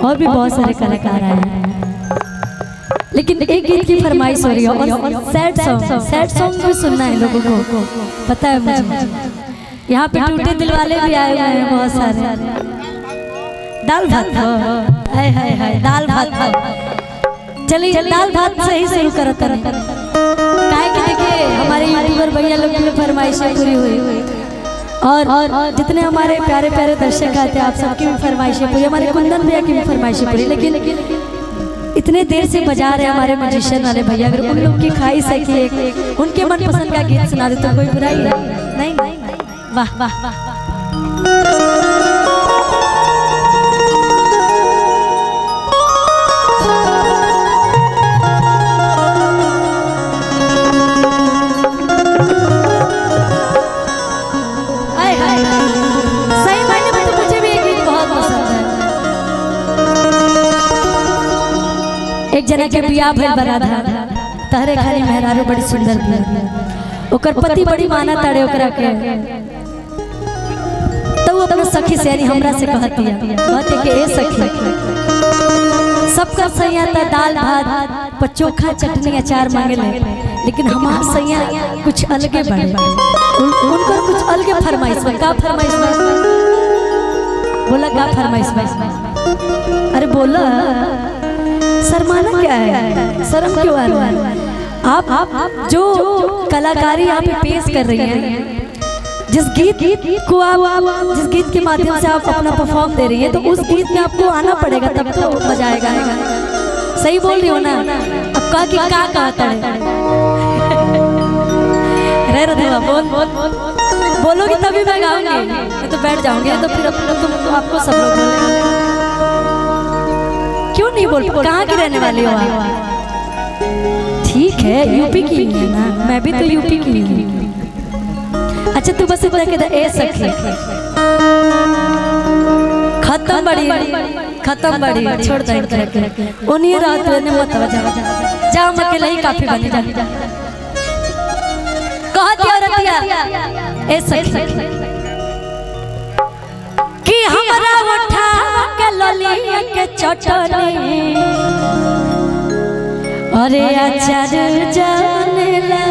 और भी बहुत सारे कलाकार आए हैं, लेकिन एक गीत की फरमाइश हो रही है और सैड सॉन्ग भी सुनना है लोगों को, पता है मुझे। यहाँ पे टूटे दिल वाले भी आए हुए हैं बहुत सारे। दाल भात हाय हाय हाय, दाल भात। चलिए दाल भात से ही शुरू करते हैं, काहे कि देखिए हमारे यूट्यूबर भैया लोग की फरमाइशें पूरी हुई और जितने हमारे प्यारे प्यारे दर्शक आते हैं आप सबकी भी फरमाइशें पूरी, हमारे कुंदन भैया की भी फरमाइशें पूरी। लेकिन इतने देर से बजा रहे हमारे म्यूजिशियन वाले भैया, अगर उन लोग की ख्वाहिश है कि उनके मनपसंद का गीत सुना दे तो कोई बुराई नहीं। वाह वाह वाह। सही मायने में तो मुझे भी एक गीत बहुत पसंद है। एक जना के बियाह भइल बराधा, तहरे खाली मेहरारू बड़ी सुंदर थी, ओकर पति बड़ी माना ताड़े ओकरा के, तो वो अपना सखी से यानी हमरा से कहती कि ए सखी सबका सैया था दाल भात पर चोखा चटनी अचार मांगे ले, लेकिन हमार सैया कुछ अलगे बड़े, उनकर कुछ अलगे फरमाइश में। का फरमाइश में बोला, का फरमाइश में? अरे बोला, शर्माना क्या है, शर्म क्यों आ रहा है? आप जो कलाकारी यहाँ पे पेश कर रही हैं, जिस गीत को आप जिस गीत के माध्यम से आप अपना परफॉर्म दे रही है, तो उस गीत में आपको आना पड़ेगा, तब तो मजा आएगा। सही बोल रही हो ना? अब का कि का कहता है रे बोल बोलोगी तभी मैं गाऊंगी, मैं तो बैठ जाऊंगी, तो फिर तुम आपको सब लोग क्यों नहीं बोल? कहाँ की रहने वाली हो आप? ठीक है, यूपी की है ना, मैं भी तो यूपी की हूँ। अच्छा तू बस इतना कहता ए सखी खत्म बड़ी छोड़ दे करके उन्हीं रात ने मत जा हम अकेले ही काफी बने जा कहती औरतिया ए सखी कि हमरा उठा के ललिया के चटनी अरे अचार जानेला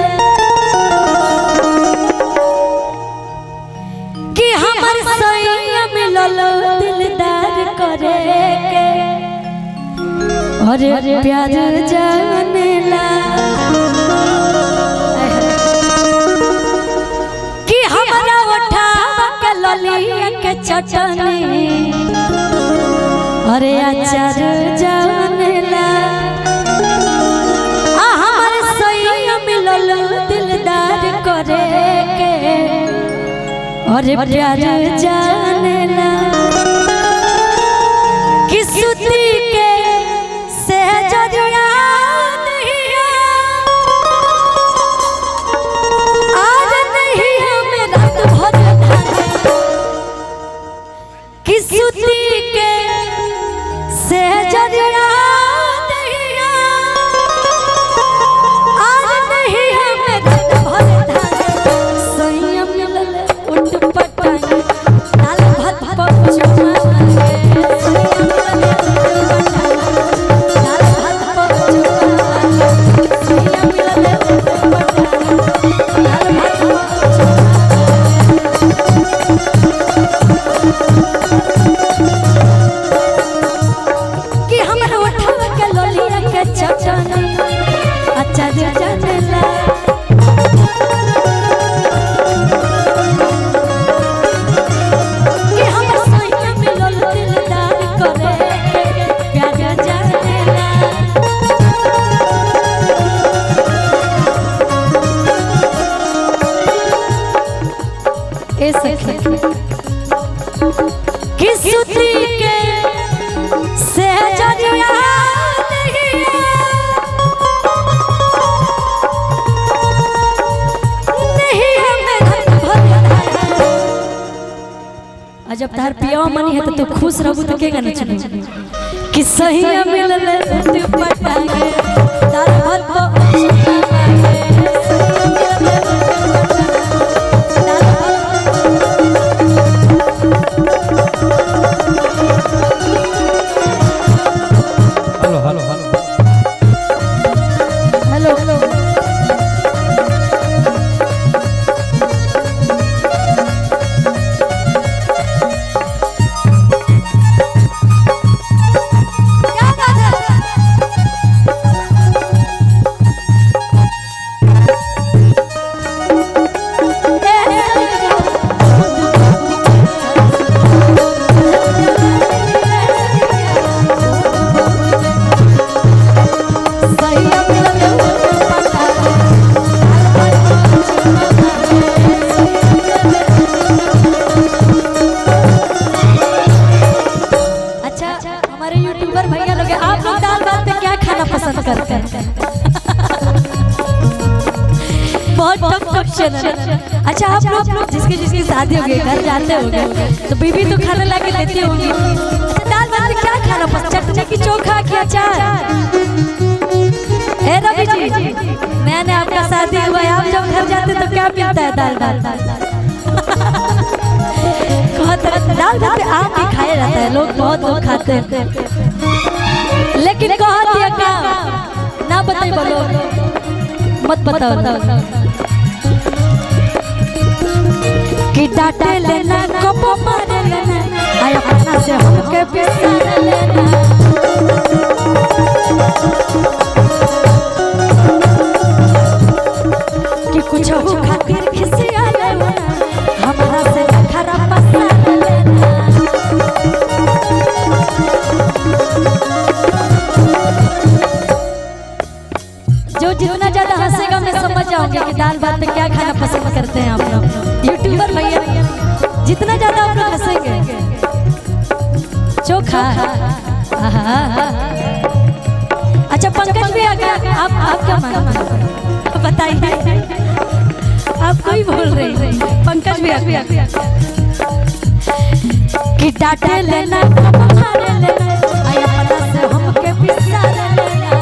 कि हमर सैया मिलल दिलदार करे के अरे प्यार जानेला कि हमरा उठा के ललिया के चटनी अरे अचार जानेला दिलदार करे के और प्यार जानेला कि सुती के सहजरिया नहीं आज नहीं हमें रात भर कि सुती के सहजरिया जब तार पिया मनी है तो तू खुश रहबू तो केगा न चली कि सही मिलल तू पटांगे तार भात हमारे यूट्यूबर भैया लोग आप लोग दाल भात पे क्या खाना पसंद करते हैं? बहुत टफ क्वेश्चन है। अच्छा आप लोग जिसकी जिसकी शादी हो गई घर जाते होंगे तो बीबी तो खाना ला के देती होंगी। दाल भात में क्या खाना पसंद? चटनी की चोखा की अचार? ए रवि जी मैंने आपका शादी हुआ है, आप जब घर जाते तो क्या मिलता है? दाल भात। दाल भात आम भी खाया जाता है, लोग बहुत लोग खाते हैं, लेकिन कहा दिया क्या ना बताइए, बोलो मत बताओ कि डांटे लेना कब मारे लेना आय अपना से हमके बिसार लेना। कि कुछ हो खातिर खिसिया लेना हमरा से खरा पसार लेना। जो जितना ज्यादा हंसेगा मैं समझ जाऊंगी कि दाल भात में क्या खाना पसंद करते हैं आप लोग यूट्यूबर भैया। जितना ज्यादा आप लोग हंसेंगे। चोखा अच्छा पंकज भी आ गया। आप क्या मानते हैं बताइए? आप कोई बोल रहे हैं? पंकज भी आ गया कि डांटे लेना मारे लेना आय अपना से हमके बिसार लेना।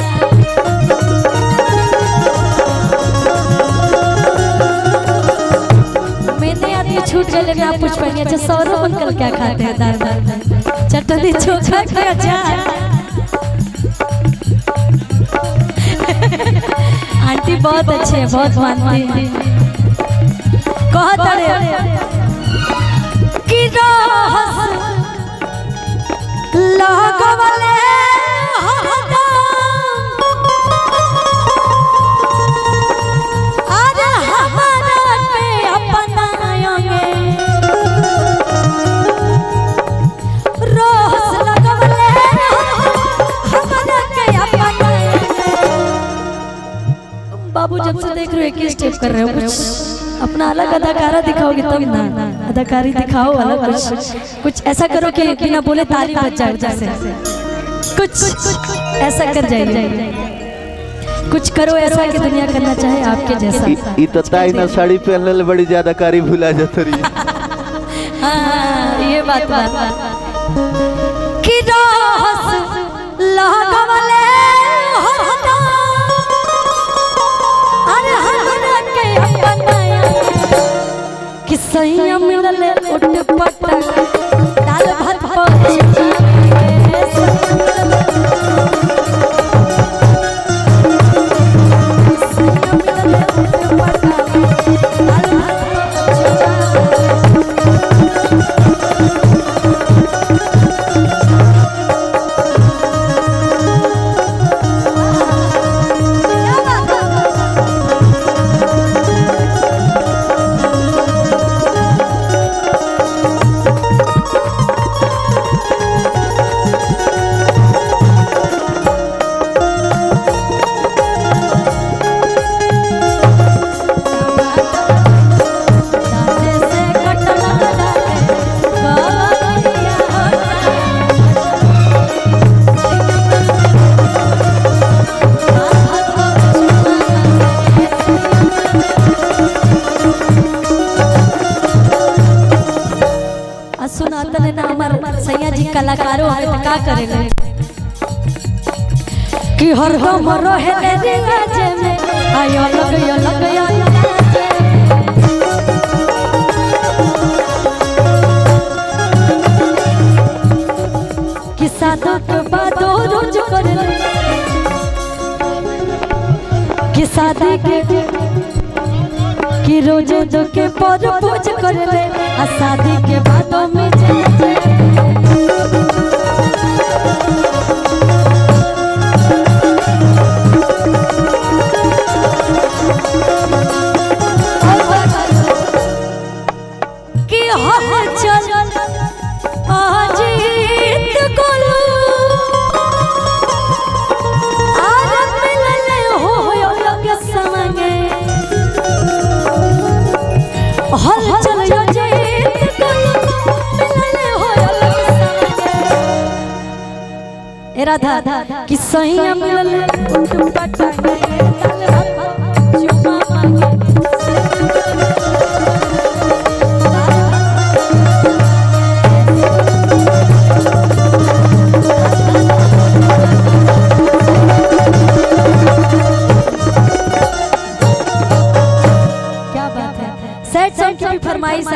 छूट गए लेकिन आप पूछ पाएंगे। अच्छा सौरभ अंकल क्या खाते हैं दाल भात? चटनी चोखा के अचार। आंटी बहुत अच्छे हैं, बहुत मानती हैं। कहत रे कि रहस लगवले बाबू जब से देख रहे हो एक ही स्टेप कर रहे हो, कुछ अपना अलग अदाकारा दिखाओगे तब ना। अदाकारी दिखाओ अलग, कुछ ऐसा करो कि बिना बोले ताली बज जाए, जैसे कुछ ऐसा कर जाइए, कुछ करो ऐसा कि दुनिया करना चाहे आपके जैसा। इतताई ना साड़ी पहनने ले बड़ी ज्यादा कारी भुला जात रही। हां ये बात कि रहस लगवले कि सैया मिलले उठ पटा दाल भात सुनातन ना हमार सैया जी कलाकारों है तो का करेले कि हरदम रहे रे राज में आयो लग कि सादा के बाद रोज करेले कि शादी के कि रोज दो के पर पूज करेले आ शादी के बातों में कि हम चल आज गोलू आर मिलले हो लग संगे हल चल जीत गोलू मिलले हो ए राधा कि सही मिलल दुपट्टा चुमा मांगे क्या बात है। सैड सॉन्ग की भी फरमाइश